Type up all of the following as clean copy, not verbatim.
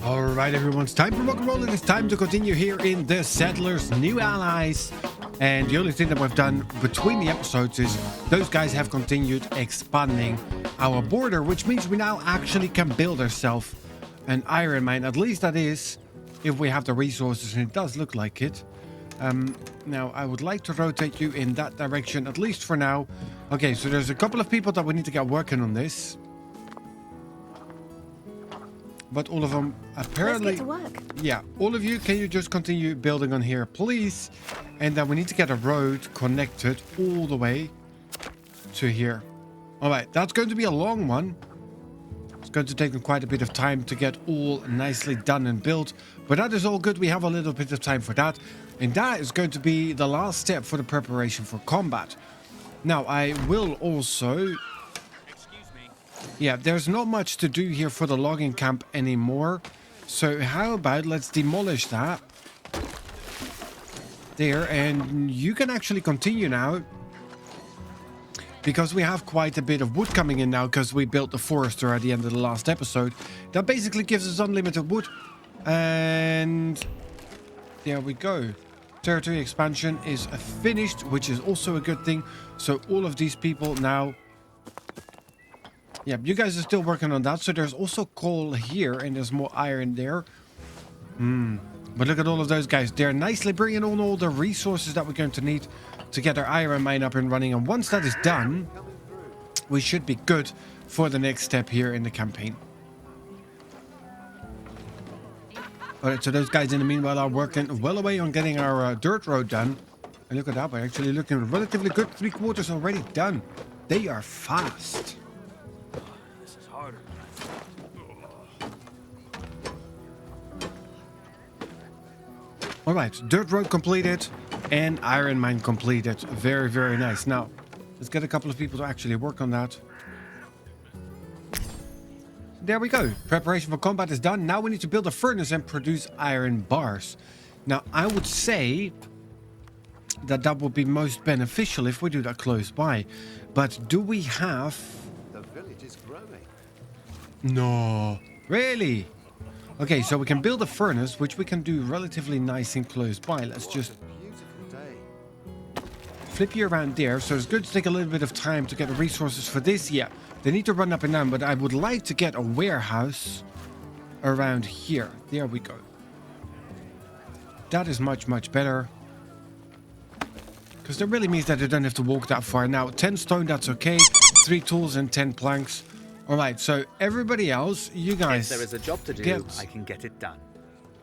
Alright everyone, it's time for rock and roll and it's time to continue here in the Settlers' New Allies. And the only thing that we've done between the episodes is those guys have continued expanding our border, which means we now actually can build ourselves an iron mine. At least that is, if we have the resources, and it does look like it. Now, I would like to rotate you in that direction, at least for now. Okay, so there's a couple of people that we need to get working on this. But all of them apparently... Let's get to work. Yeah, all of you, can you just continue building on here, please? And then we need to get a road connected all the way to here. All right, that's going to be a long one. It's going to take quite a bit of time to get all nicely done and built. But that is all good. We have a little bit of time for that. And that is going to be the last step for the preparation for combat. Now, I will also... Yeah, there's not much to do here for the logging camp anymore. So how about let's demolish that. There, and you can actually continue now. Because we have quite a bit of wood coming in now because we built the forester at the end of the last episode. That basically gives us unlimited wood. And there we go. Territory expansion is finished, which is also a good thing. So all of these people now... Yeah, you guys are still working on that. So there's also coal here and there's more iron there. But look at all of those guys. They're nicely bringing on all the resources that we're going to need to get our iron mine up and running. And once that is done, we should be good for the next step here in the campaign. Alright, so those guys in the meanwhile are working well away on getting our dirt road done. And look at that, we're actually looking relatively good. 3/4 already done. They are fast. Alright, dirt road completed and iron mine completed. Very, very nice. Now, let's get a couple of people to actually work on that. There we go. Preparation for combat is done. Now we need to build a furnace and produce iron bars. Now, I would say that that would be most beneficial if we do that close by. But do we have... The village is growing. No. Really? Okay, so we can build a furnace, which we can do relatively nice and close by. Let's just Beautiful day. flip you around there. So it's good to take a little bit of time to get the resources for this. Yeah, they need to run up and down, but I would like to get a warehouse around here. There we go. That is much, much better. Because that really means that they don't have to walk that far. Now, 10 stone, that's okay. 3 tools and 10 planks. Alright, so everybody else, you guys... If there is a job to do, I can get it done.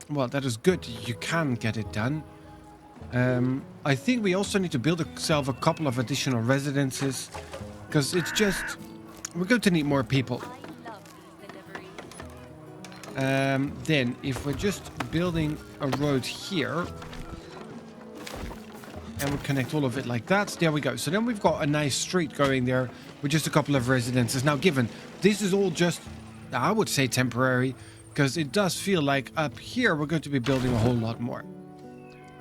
Well, that is good. You can get it done. I think we also need to build ourselves a couple of additional residences. Because it's just... We're going to need more people. Then, if we're just building a road here... And we connect all of it like that. There we go. So then we've got a nice street going there with just a couple of residences. Now, given this is all just, I would say temporary, because it does feel like up here we're going to be building a whole lot more.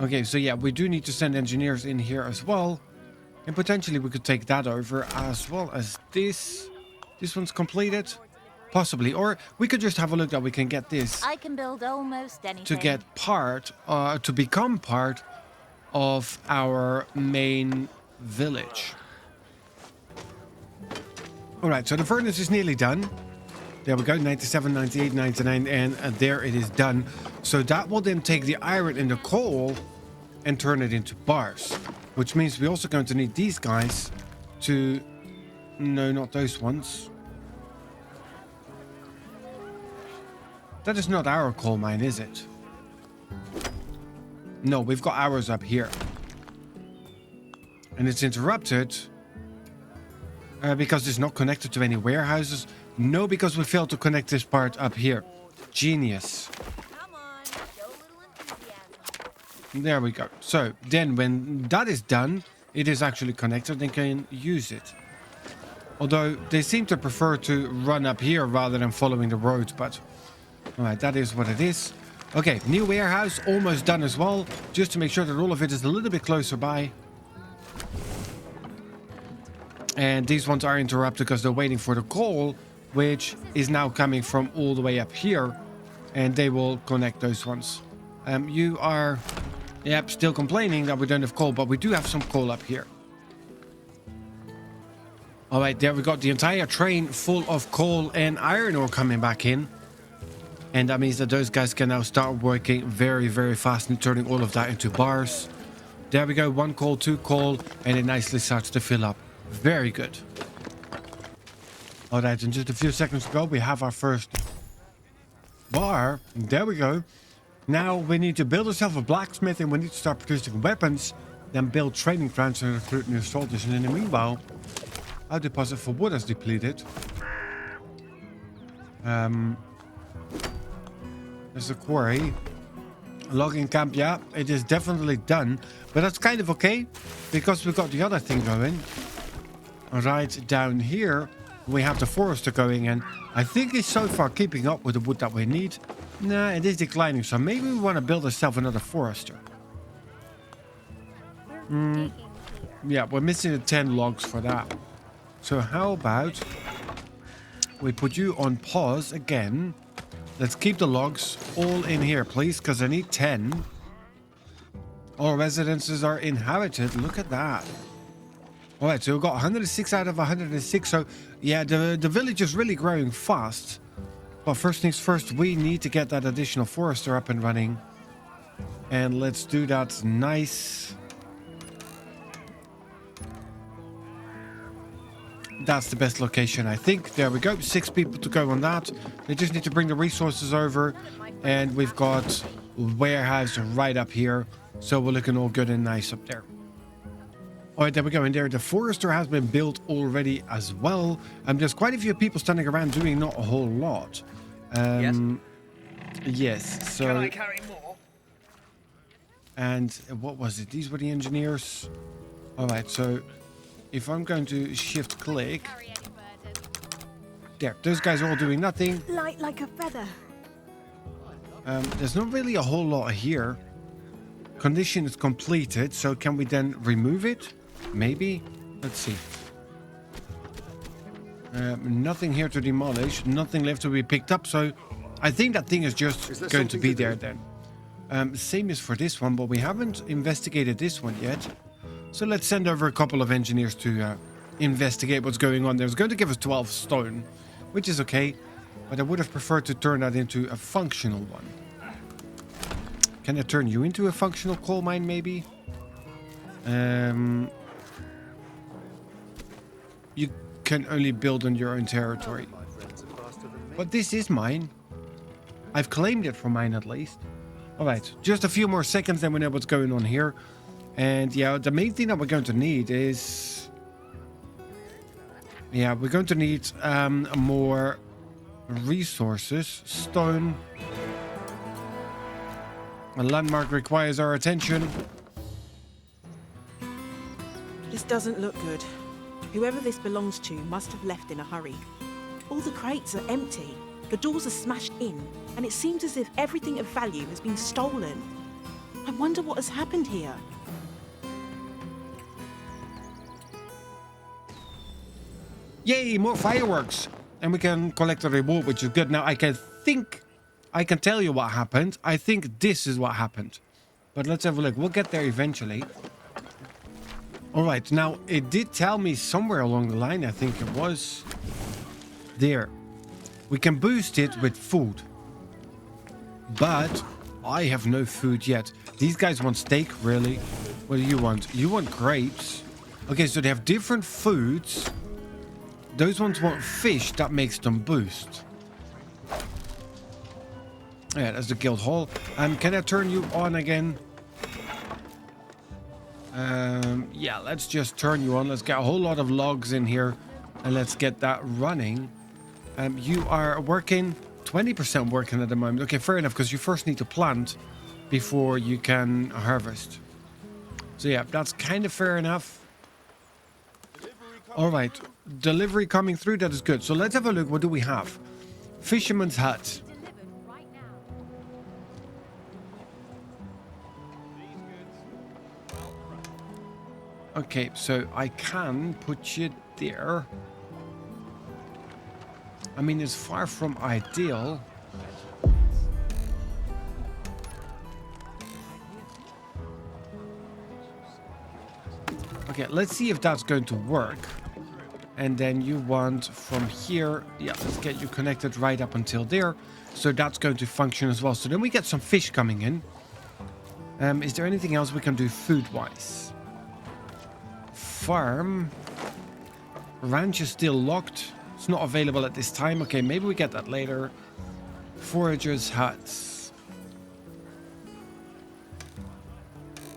Okay, so yeah, we do need to send engineers in here as well. And potentially we could take that over as well as this. This one's completed. Possibly. Or we could just have a look that we can get this. I can build almost anything. To get part, to become part of our main village. Alright, so the furnace is nearly done. There we go, 97, 98, 99, and there it is done. So that will then take the iron and the coal and turn it into bars. Which means we're also going to need these guys to... No, not those ones. That is not our coal mine, is it? No, we've got ours up here. And it's interrupted because it's not connected to any warehouses. No, because we failed to connect this part up here. Genius. Come on, show a little enthusiasm. There we go. So then when that is done, it is actually connected and can use it. Although they seem to prefer to run up here rather than following the road. But alright, that is what it is. Okay, new warehouse almost done as well, just to make sure that all of it is a little bit closer by. And these ones are interrupted because they're waiting for the coal, which is now coming from all the way up here. and they will connect those ones. You are, yep, still complaining that we don't have coal, but we do have some coal up here. All right, there we got the entire train full of coal and iron ore coming back in. And that means that those guys can now start working very, very fast and turning all of that into bars. There we go, 1 coal, 2 coal, and it nicely starts to fill up. Very good. All right, and just a few seconds ago, we have our first bar. There we go. Now we need to build ourselves a blacksmith, and we need to start producing weapons. Then build training grounds and recruit new soldiers. And in the meanwhile, our deposit for wood has depleted. There's a quarry. Logging camp, yeah, it is definitely done. But that's kind of okay, because we've got the other thing going. Right down here, we have the forester going, and I think it's so far keeping up with the wood that we need. Nah, it is declining, so maybe we want to build ourselves another forester. Yeah, we're missing the 10 logs for that. So how about we put you on pause again. Let's keep the logs all in here, please, because I need 10. All residences are inhabited. Look at that. All right, so we've got 106 out of 106. So, yeah, the village is really growing fast. But first things first, we need to get that additional forester up and running. And let's do that nice. That's the best location, I think. There we go. 6 people to go on that. They just need to bring the resources over. And we've got warehouse right up here. So we're looking all good and nice up there. All right, there we go. And there, the forester has been built already as well. There's quite a few people standing around doing not a whole lot. Yes. Yes, so... Can I carry more? And what was it? These were the engineers. All right, so if I'm going to shift click... There, those guys are all doing nothing. Light like a feather. There's not really a whole lot here. Condition is completed, so can we then remove it? Maybe? Let's see. Nothing here to demolish, nothing left to be picked up, so I think that thing is just going to be there then. Same as for this one, but we haven't investigated this one yet. So let's send over a couple of engineers to investigate what's going on there. It's going to give us 12 stone, which is okay, but I would have preferred to turn that into a functional one. Can I turn you into a functional coal mine, maybe? You can only build on your own territory. But this is mine. I've claimed it for mine at least. Alright, just a few more seconds, then we know what's going on here. And yeah, the main thing that we're going to need is... Yeah, we're going to need more resources. Stone. A landmark requires our attention. This doesn't look good. Whoever this belongs to must have left in a hurry. All the crates are empty, the doors are smashed in, and it seems as if everything of value has been stolen. I wonder what has happened here. Yay, more fireworks! And we can collect a reward, which is good. Now, I can tell you what happened. I think this is what happened. But let's have a look. We'll get there eventually. All right, now, it did tell me somewhere along the line, I think it was... There. We can boost it with food. But I have no food yet. These guys want steak, really? What do you want? You want grapes. Okay, so they have different foods. Those ones want fish. That makes them boost. Yeah, that's the guild hall. Can I turn you on again? Yeah, let's just turn you on. Let's get a whole lot of logs in here. And let's get that running. You are working... 20% working at the moment. Okay, fair enough, because you first need to plant before you can harvest. So yeah, that's kind of fair enough. All right, delivery coming through. That is good. So let's have a look. What do we have? Fisherman's hut. Okay, so I can put you there. I mean, it's far from ideal. Okay, let's see if that's going to work. And then you want from here, yeah, let's get you connected right up until there. So that's going to function as well. So then we get some fish coming in. Is there anything else we can do food-wise? Farm. Ranch is still locked. It's not available at this time. Okay, maybe we get that later. Foragers' huts.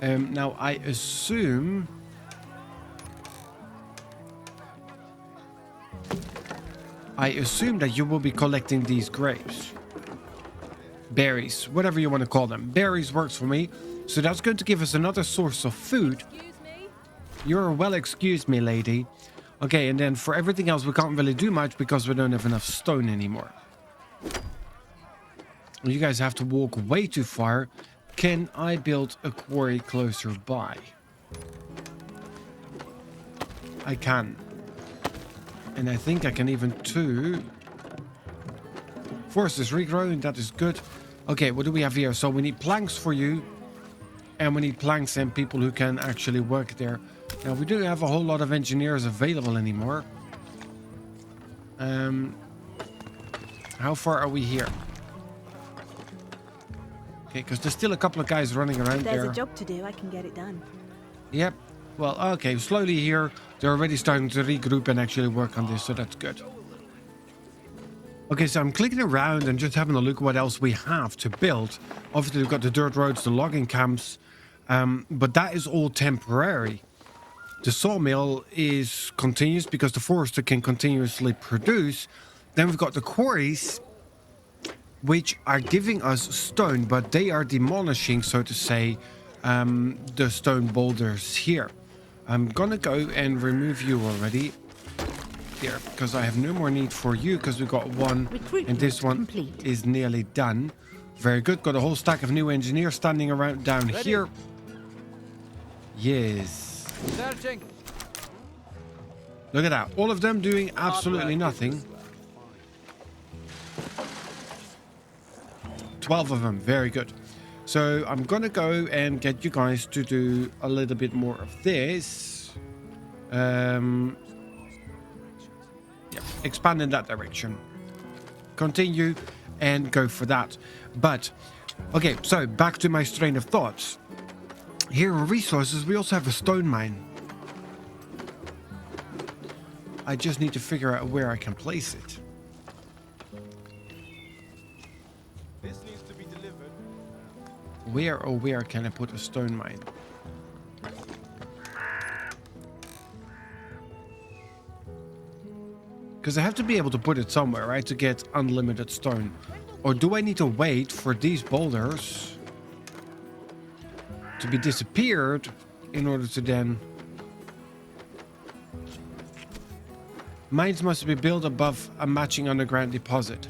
Now, I assume... that you will be collecting these grapes. Berries, whatever you want to call them. Berries works for me. So that's going to give us another source of food. Excuse me? You're well excused, me lady. Okay, and then for everything else, we can't really do much because we don't have enough stone anymore. You guys have to walk way too far. Can I build a quarry closer by? I can. And I think I can even too. Forest is regrowing, that is good. Okay, what do we have here? So we need planks for you. And we need planks and people who can actually work there. Now, we don't have a whole lot of engineers available anymore. How far are we here? Okay, because there's still a couple of guys running around there. There's a job to do, I can get it done. Yep. Well, okay, slowly here. They're already starting to regroup and actually work on this, so that's good. Okay, so I'm clicking around and just having a look what else we have to build. Obviously, we've got the dirt roads, the logging camps, but that is all temporary. The sawmill is continuous because the forester can continuously produce. Then we've got the quarries, which are giving us stone, but they are demolishing, so to say, the stone boulders here. I'm gonna go and remove you already. There, because I have no more need for you because we got one and this one complete. is nearly done. Very good. Got a whole stack of new engineers standing around down here. Yes. Searching. Look at that. All of them doing absolutely nothing. 12 of them. Very good. So I'm gonna go and get you guys to do a little bit more of this. Yeah, expand in that direction. Continue and go for that. But, okay, so back to my strain of thoughts. Here in resources, we also have a stone mine. I just need to figure out where I can place it. This needs to be delivered. Where can I put a stone mine? Because I have to be able to put it somewhere, right, to get unlimited stone. Or do I need to wait for these boulders to be disappeared in order to then... Mines must be built above a matching underground deposit.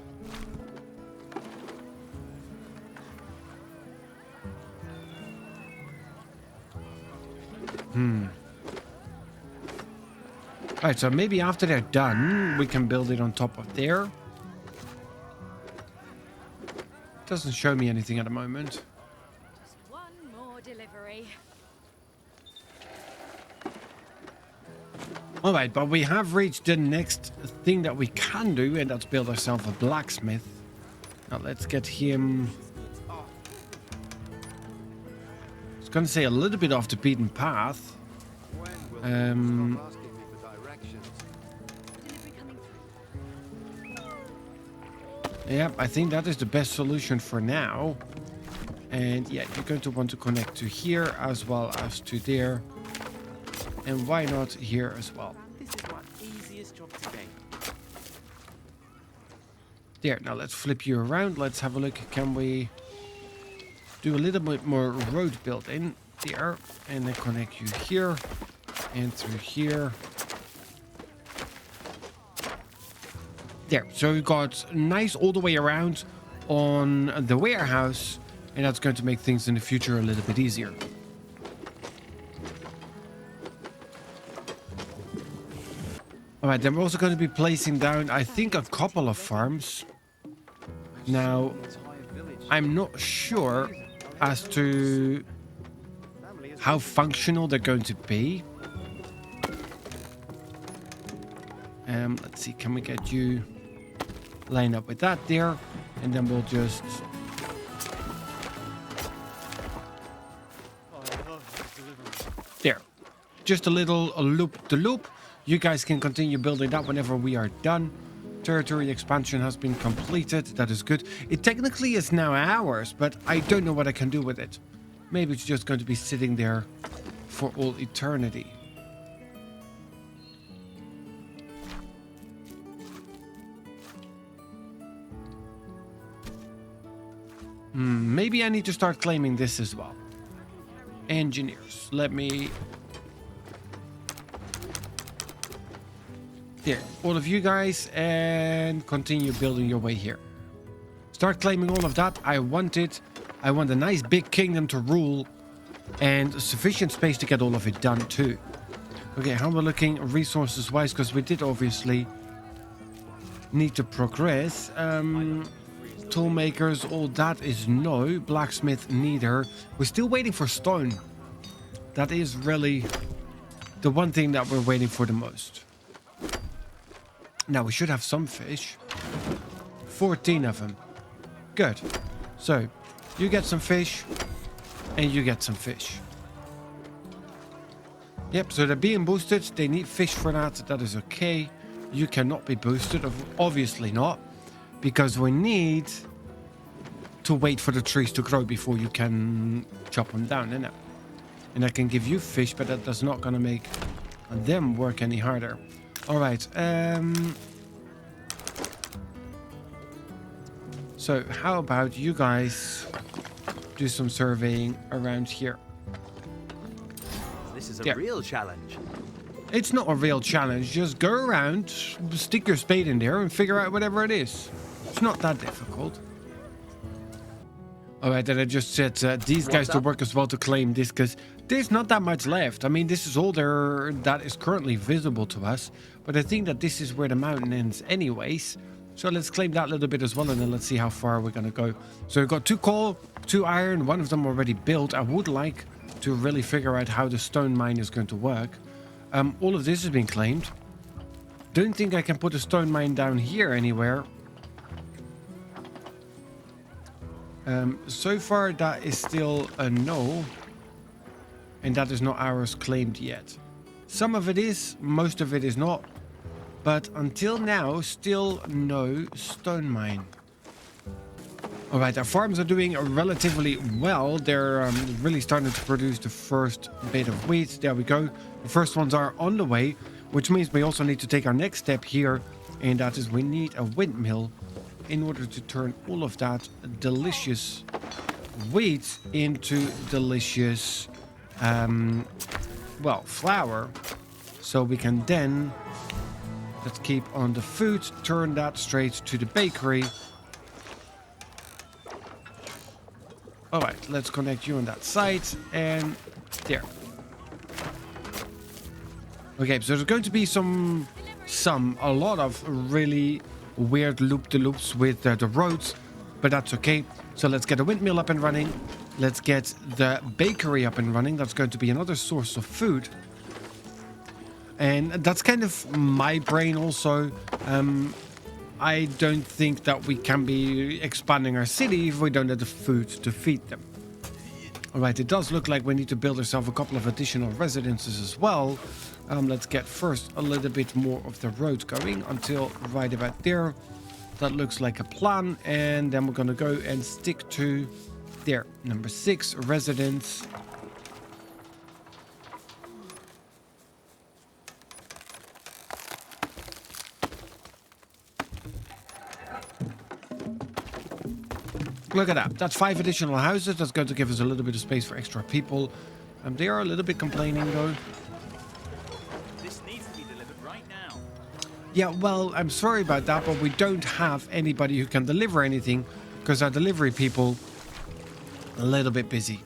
Right, so maybe after they're done, we can build it on top of there. Doesn't show me anything at the moment. Just one more delivery. Alright, but we have reached the next thing that we can do, and that's build ourselves a blacksmith. Now let's get him... I was going to say a little bit off the beaten path. When will people stop asking me for directions? Delivery coming through. Yep, I think that is the best solution for now. And yeah, you're going to want to connect to here as well as to there. And why not here as well? This is my easiest job to gain. There, now let's flip you around. Let's have a look. Can we do a little bit more road building there? And then connect you here and through here. There, so we've got nice all the way around on the warehouse, and that's going to make things in the future a little bit easier. Alright, then we're also going to be placing down, I think, a couple of farms. Now, I'm not sure as to how functional they're going to be. Let's see, can we get you line up with that there? And then we'll just... There. Just a little loop-to-loop. You guys can continue building that whenever we are done. Territory expansion has been completed. That is good. It technically is now ours, but I don't know what I can do with it. Maybe it's just going to be sitting there for all eternity. Maybe I need to start claiming this as well. Engineers. Let me... There. All of you guys, and continue building your way here. Start claiming all of that. I want it. I want a nice big kingdom to rule and sufficient space to get all of it done too. Okay, how we're looking resources wise, because we did obviously need to progress. Tool makers, all that is no. Blacksmith, neither. We're still waiting for stone. That is really the one thing that we're waiting for the most. Now we should have some fish. 14 of them. Good. So, you get some fish, and you get some fish. Yep, so they're being boosted. They need fish for that. That is okay. You cannot be boosted. Obviously not. Because we need to wait for the trees to grow before you can chop them down, innit? And I can give you fish, but that's not going to make them work any harder. All right. So how about you guys do some surveying around here? This is a real challenge. It's not a real challenge. Just go around, stick your spade in there and figure out whatever it is. It's not that difficult. All right, then I just set these guys to work as well to claim this, because there's not that much left. I mean, this is all there that is currently visible to us. But I think that this is where the mountain ends anyways. So let's claim that little bit as well, and then let's see how far we're going to go. So we've got 2 coal, 2 iron, 1 of them already built. I would like to really figure out how the stone mine is going to work. All of this has been claimed. Don't think I can put a stone mine down here anywhere. So far that is still a no, and that is not ours claimed yet. Some of it is, most of it is not, but until now still no stone mine. All right, our farms are doing relatively well. They're really starting to produce the first bit of wheat. There we go. The first ones are on the way, which means we also need to take our next step here, and that is we need a windmill in order to turn all of that delicious wheat into delicious, well, flour. So we can then, let's keep on the food, turn that straight to the bakery. All right, let's connect you on that side, and there. Okay, so there's going to be a lot of really weird loop-de-loops with the roads, but that's okay. So let's get a windmill up and running. Let's get the bakery up and running. That's going to be another source of food. And that's kind of my brain also. I don't think that we can be expanding our city if we don't have the food to feed them. All right, it does look like we need to build ourselves a couple of additional residences as well. Let's get first a little bit more of the road going until right about there. That looks like a plan. And then we're going to go and stick to there. Number 6, residence. Look at that. That's 5 additional houses. That's going to give us a little bit of space for extra people. They are a little bit complaining though. This needs to be delivered right now. Yeah, well, I'm sorry about that, but we don't have anybody who can deliver anything because our delivery people are a little bit busy.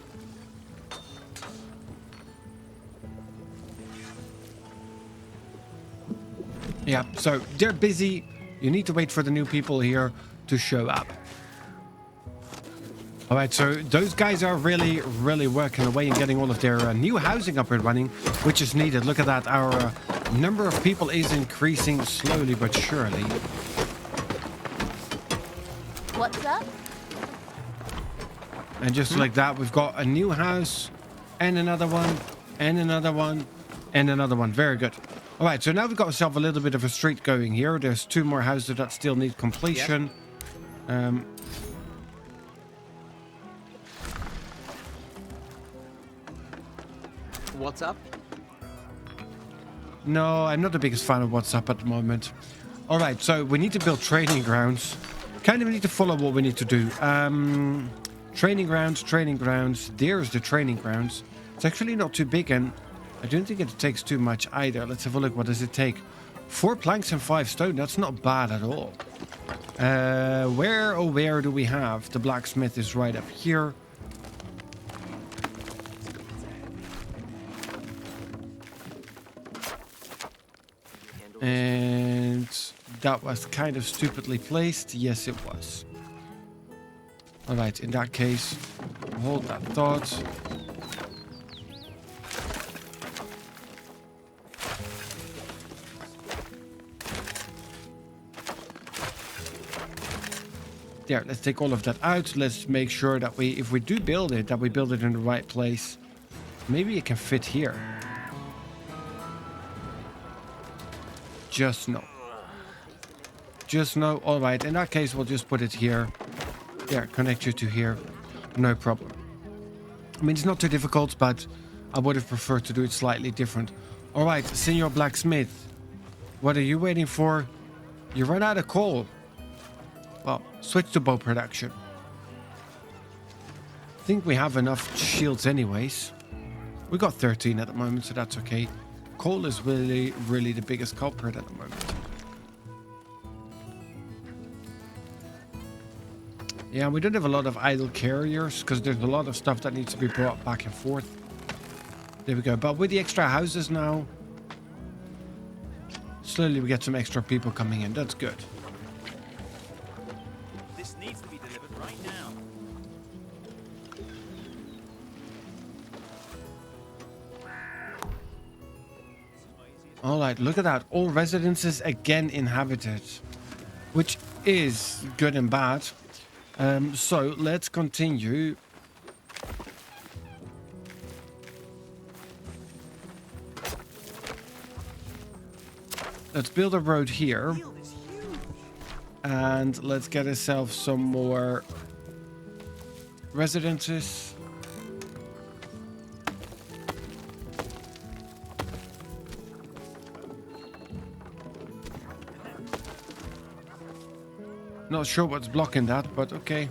Yeah, so they're busy. You need to wait for the new people here to show up. All right, so those guys are really, really working away and getting all of their new housing up and running, which is needed. Look at that. Our Number of people is increasing slowly but surely. What's up? And just like that, we've got a new house and another one and another one and another one. Very good. All right, so now we've got ourselves a little bit of a street going here. There's 2 more houses that still need completion. What's up? No, I'm not the biggest fan of what's up at the moment. All right, so we need to build training grounds. Kind of need to follow what we need to do. Training grounds. There's the training grounds. It's actually not too big, and I don't think it takes too much either. Let's have a look. What does it take? 4 planks and 5 stone. That's not bad at all. Where do we have? The blacksmith is right up here. And that was kind of stupidly placed. Yes, it was. All right, in that case, hold that thought. There, let's take all of that out. Let's make sure that if we do build it, that we build it in the right place. Maybe it can fit here. Just no. All right, in that case, we'll just put it here. There, connect you to here. No problem. I mean, it's not too difficult, but I would have preferred to do it slightly different. All right, Senior Blacksmith. What are you waiting for? You ran out of coal. Well, switch to bow production. I think we have enough shields anyways. We got 13 at the moment, so that's okay. Coal is really, really the biggest culprit at the moment. Yeah, we don't have a lot of idle carriers because there's a lot of stuff that needs to be brought back and forth. There we go. But with the extra houses now, slowly we get some extra people coming in. That's good. This needs to be delivered right now. All right, look at that. All residences again inhabited, which is good and bad. So let's continue. Let's build a road here. And let's get ourselves some more residences. Not sure what's blocking that, but okay.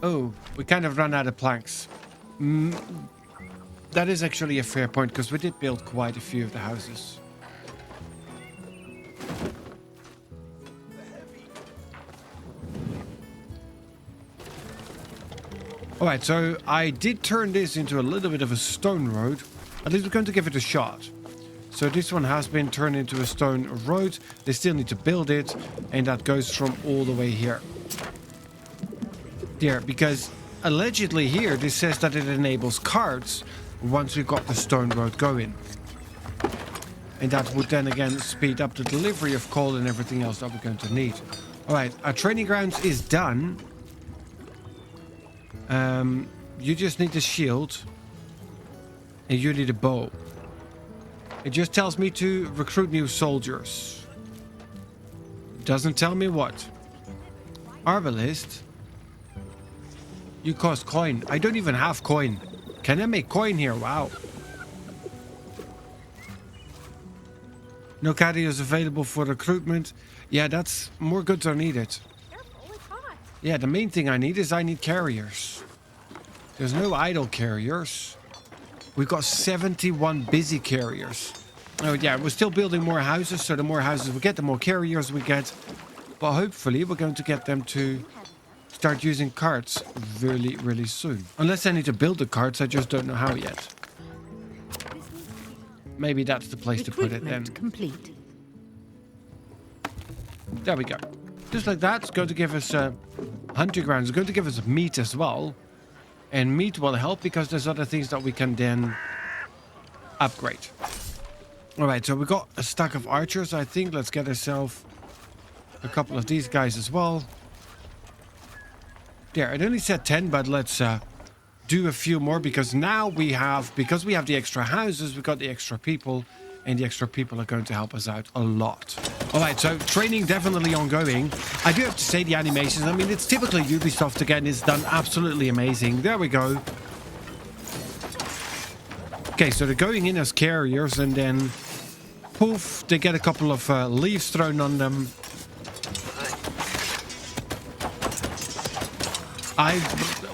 Oh, we kind of run out of planks. That is actually a fair point, because we did build quite a few of the houses. Alright, so I did turn this into a little bit of a stone road. At least we're going to give it a shot. So this one has been turned into a stone road. They still need to build it, and that goes from all the way here. There, because allegedly here this says that it enables carts once we've got the stone road going. And that would then again speed up the delivery of coal and everything else that we're going to need. Alright, our training grounds is done. You just need a shield. And you need a bow. It just tells me to recruit new soldiers. Doesn't tell me what. Arbalist. You cost coin. I don't even have coin. Can I make coin here? Wow. No carriers available for recruitment. Yeah, that's more goods are needed. Careful, it's hot. Yeah, the main thing I need carriers. There's no idle carriers. We've got 71 busy carriers. Oh yeah, we're still building more houses, so the more houses we get, the more carriers we get. But hopefully we're going to get them to start using carts really, really soon. Unless I need to build the carts, I just don't know how yet. Maybe that's the place to put it then. Complete. There we go. Just like that, it's going to give us hunting grounds. It's going to give us meat as well. And meat will help because there's other things that we can then upgrade. Alright, so we got a stack of archers, I think. Let's get ourselves a couple of these guys as well. There, it only said 10, but let's do a few more because now we have, because we have the extra houses, we got the extra people, and the extra people are going to help us out a lot. Alright, so training definitely ongoing. I do have to say the animations, I mean, it's typically Ubisoft again, it's done absolutely amazing. There we go. Okay, so they're going in as carriers and then poof, they get a couple of leaves thrown on them.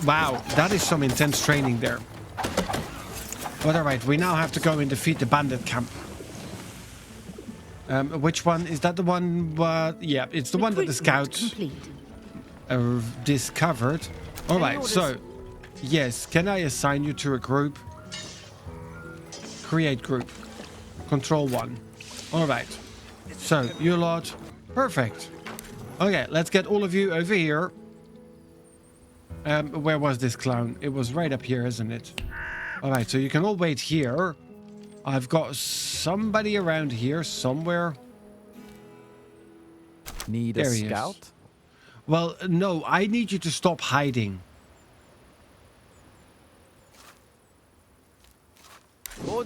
Wow, that is some intense training there. But alright, we now have to go and defeat the bandit camp. Which one? Is that the one? Yeah, it's the one that the scouts discovered. Alright, so, yes, can I assign you to a group? Create group. Control 1. Alright, so, you lot, perfect. Okay, let's get all of you over here. Where was this clown? It was right up here, isn't it? Alright, so you can all wait here. I've got somebody around here somewhere. Need a There he scout? is. Well, no, I need you to stop hiding.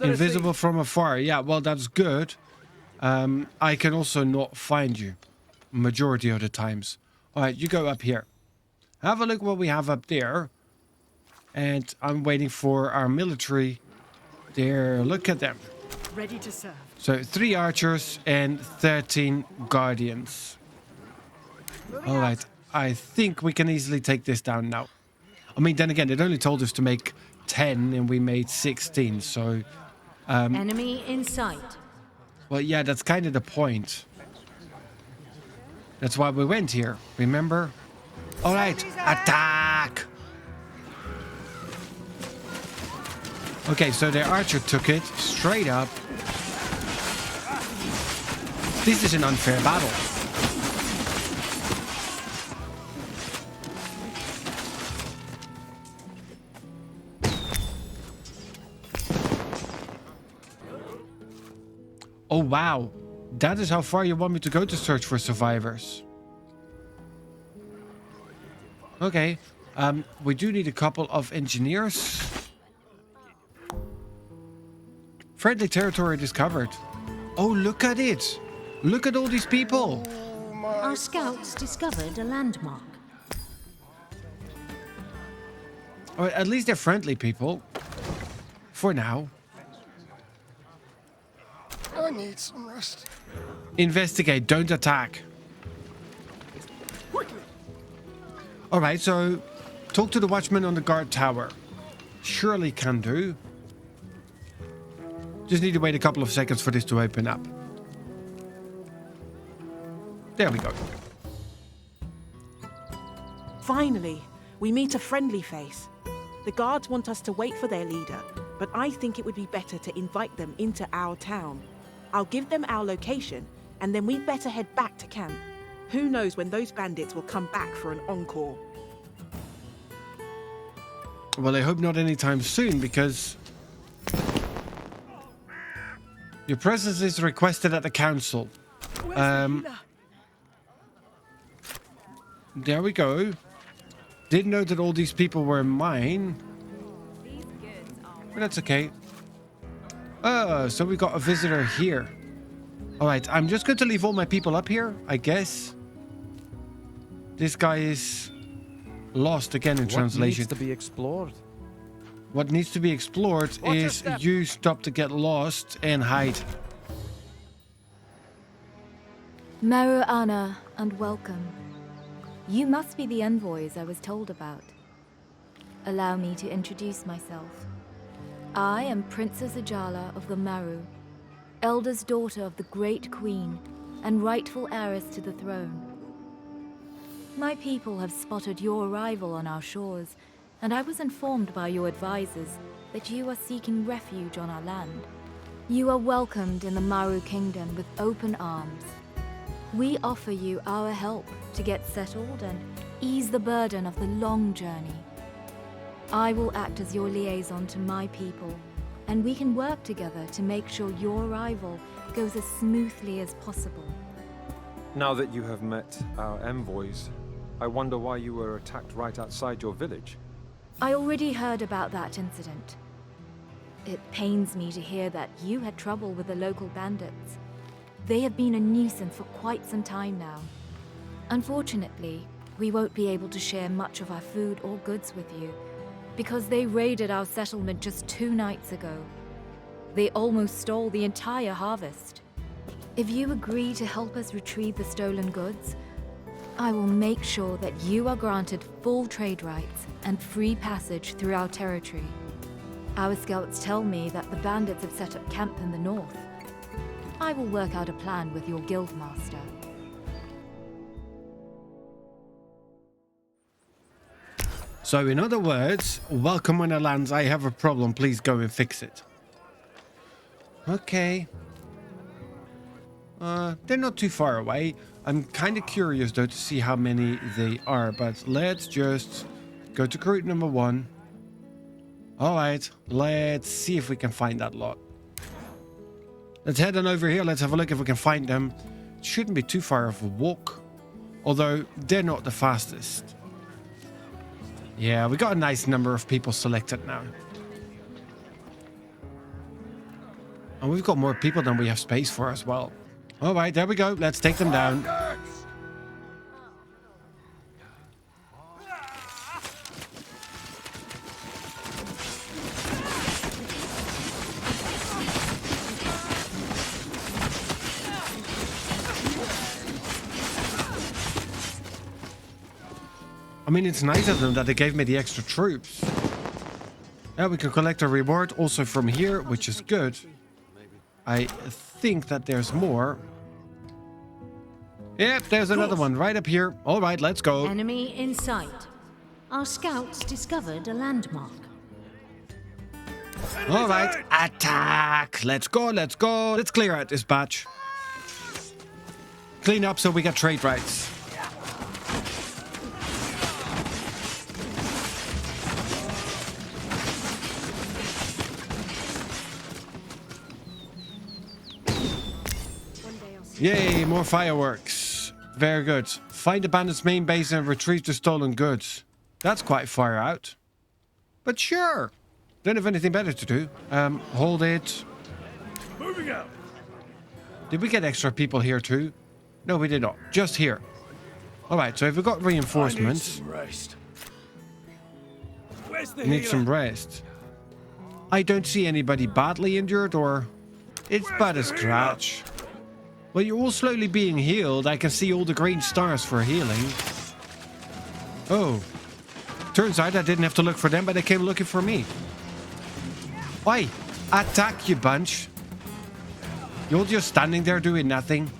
Invisible from afar. Yeah, well, that's good. I can also not find you. Majority of the times. Alright, you go up here. Have a look what we have up there. And I'm waiting for our military. There, look at them. Ready to serve. So 3 archers and 13 guardians. Alright, I think we can easily take this down now. I mean, then again, it only told us to make 10 and we made 16, so... Enemy in sight. Well, yeah, that's kind of the point. That's why we went here, remember? Alright, attack! Okay, so the archer took it straight up. This is an unfair battle. Oh, wow. That is how far you want me to go to search for survivors. Okay. We do need a couple of engineers. Friendly territory discovered. Oh, look at it. Look at all these people. Our scouts discovered a landmark. Or at least they're friendly people. For now. I need some rest. Investigate, don't attack. Alright, so talk to the watchman on the guard tower. Surely can do. Just need to wait a couple of seconds for this to open up. There we go. Finally, we meet a friendly face. The guards want us to wait for their leader, but I think it would be better to invite them into our town. I'll give them our location, and then we'd better head back to camp. Who knows when those bandits will come back for an encore. Well, I hope not anytime soon, because... your presence is requested at the council. There we go. Didn't know that all these people were mine. But that's okay. Oh, so we got a visitor here. Alright, I'm just going to leave all my people up here, I guess. This guy is lost again in translation. What needs to be explored? What needs to be explored is you stop to get lost and hide. Meru Ana, and welcome. You must be the envoys I was told about. Allow me to introduce myself. I am Princess Ajala of the Meru. eldest daughter of the great queen and rightful heiress to the throne. My people have spotted your arrival on our shores, and I was informed by your advisors that you are seeking refuge on our land. You are welcomed in the Maru Kingdom with open arms. We offer you our help to get settled and ease the burden of the long journey. I will act as your liaison to my people, and we can work together to make sure your arrival goes as smoothly as possible. Now that you have met our envoys, I wonder why you were attacked right outside your village. I already heard about that incident. It pains me to hear that you had trouble with the local bandits. They have been a nuisance for quite some time now. Unfortunately, we won't be able to share much of our food or goods with you, because they raided our settlement just 2 nights ago. They almost stole the entire harvest. If you agree to help us retrieve the stolen goods, I will make sure that you are granted full trade rights and free passage through our territory. Our scouts tell me that the bandits have set up camp in the north. I will work out a plan with your guildmaster. So in other words, welcome on our lands. I have a problem. Please go and fix it. Okay. They're not too far away. I'm kind of curious though to see how many they are, but let's just go to route number 1. All right, let's see if we can find that lot. Let's head on over here. Let's have a look if we can find them. It shouldn't be too far of a walk, although they're not the fastest. Yeah, we got a nice number of people selected now. And we've got more people than we have space for as well. All right, there we go. Let's take them down. I mean, it's nice of them that they gave me the extra troops. Yeah, we can collect a reward also from here, which is good. I think that there's more. Yep, there's another one right up here. All right, let's go. Enemy in sight. Our scouts discovered a landmark. All right, attack. Let's go, let's go. Let's clear out this batch. Clean up so we get trade rights. Yay, more fireworks. Very good. Find the bandits' main base and retrieve the stolen goods. That's quite far out. But sure. Don't have anything better to do. Hold it. Moving out. Did we get extra people here too? No, we did not. Just here. Alright, so if we've got reinforcements... Rest. Where's the Need some rest. I don't see anybody badly injured or... It's but a scratch. Well, you're all slowly being healed. I can see all the green stars for healing. Oh. Turns out I didn't have to look for them, but they came looking for me. Oi! Attack, you bunch. You're just standing there doing nothing.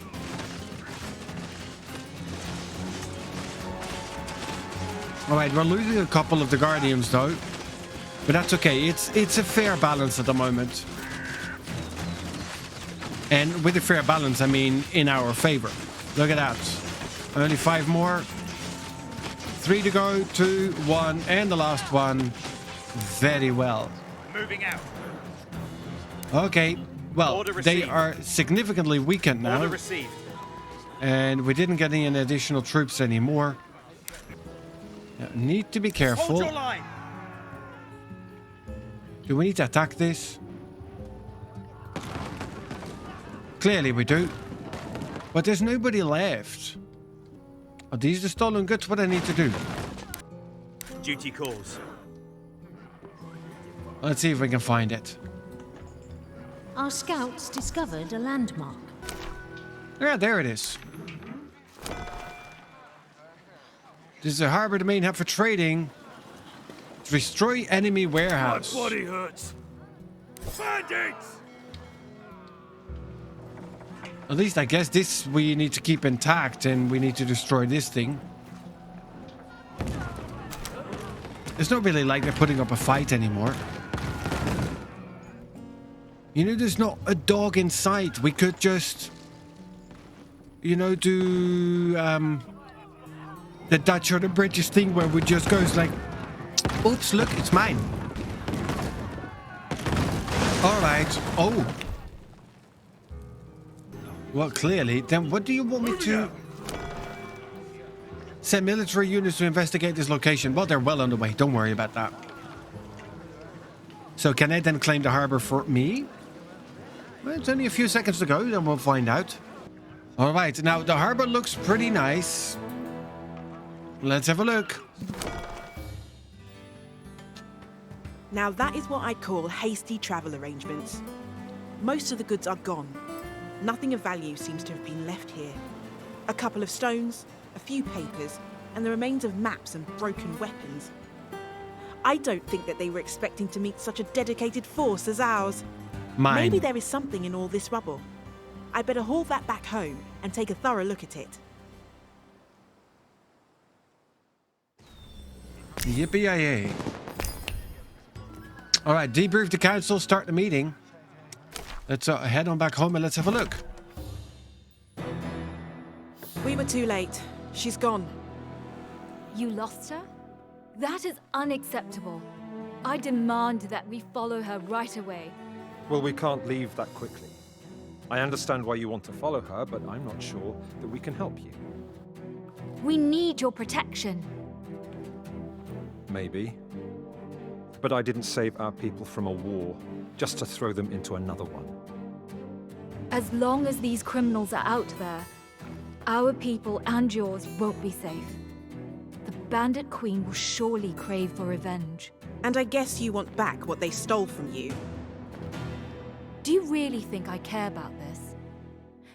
Alright, we're losing a couple of the Guardians, though. But that's okay. It's a fair balance at the moment. And with a fair balance, I mean in our favor. Look at that. Only 5 more. 3 to go, 2, 1, and the last one. Very well. Moving out. Okay. Well, Order they received. are significantly weakened now. Order received. And we didn't get any additional troops anymore. Yeah, need to be Hold careful. your line. Do we need to attack this? Clearly we do. But there's nobody left. Are these the stolen goods? What I need to do? Duty calls. Let's see if we can find it. Our scouts discovered a landmark. Yeah, there it is. This is a harbor the main hub for trading. Destroy enemy warehouse. My body hurts. Bandits! At least I guess this we need to keep intact, and we need to destroy this thing. It's not really like they're putting up a fight anymore. You know, there's not a dog in sight. We could just, you know, do the Dutch or the British thing where we just goes like, oops, look, it's mine. All right. Oh. Well, clearly. Then what do you want me to... Send military units to investigate this location. Well, they're well on the way. Don't worry about that. So can I then claim the harbor for me? Well, it's only a few seconds to go, then we'll find out. All right, now the harbor looks pretty nice. Let's have a look. Now that is what I call hasty travel arrangements. Most of the goods are gone. Nothing of value seems to have been left here. A couple of stones, a few papers, and the remains of maps and broken weapons. I don't think that they were expecting to meet such a dedicated force as ours. Mine. Maybe there is something in all this rubble. I better haul that back home and take a thorough look at it. Yippee-yay. All right, debrief the council, start the meeting. Let's head on back home and let's have a look. We were too late. She's gone. You lost her? That is unacceptable. I demand that we follow her right away. Well, we can't leave that quickly. I understand why you want to follow her, but I'm not sure that we can help you. We need your protection. Maybe. But I didn't save our people from a war just to throw them into another one. As long as these criminals are out there, our people and yours won't be safe. The Bandit Queen will surely crave for revenge. And I guess you want back what they stole from you. Do you really think I care about this?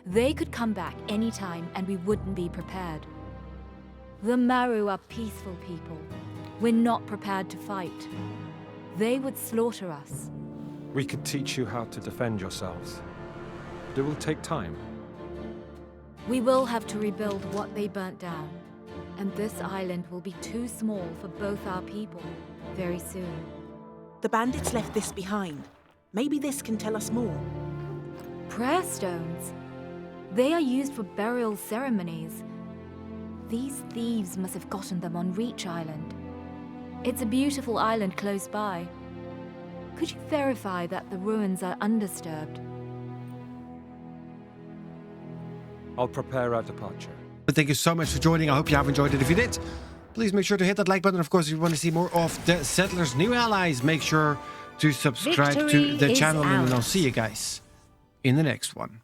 They could come back anytime and we wouldn't be prepared. The Maru are peaceful people. We're not prepared to fight. They would slaughter us. We could teach you how to defend yourselves. But it will take time. We will have to rebuild what they burnt down. And this island will be too small for both our people very soon. The bandits left this behind. Maybe this can tell us more. Prayer stones. They are used for burial ceremonies. These thieves must have gotten them on Reach Island. It's a beautiful island close by. Could you verify that the ruins are undisturbed? I'll prepare our departure. Thank you so much for joining. I hope you have enjoyed it. If you did, please make sure to hit that like button. Of course, if you want to see more of the Settlers' new allies, make sure to subscribe to Victory the is channel, and I'll ours. see you guys in the next one.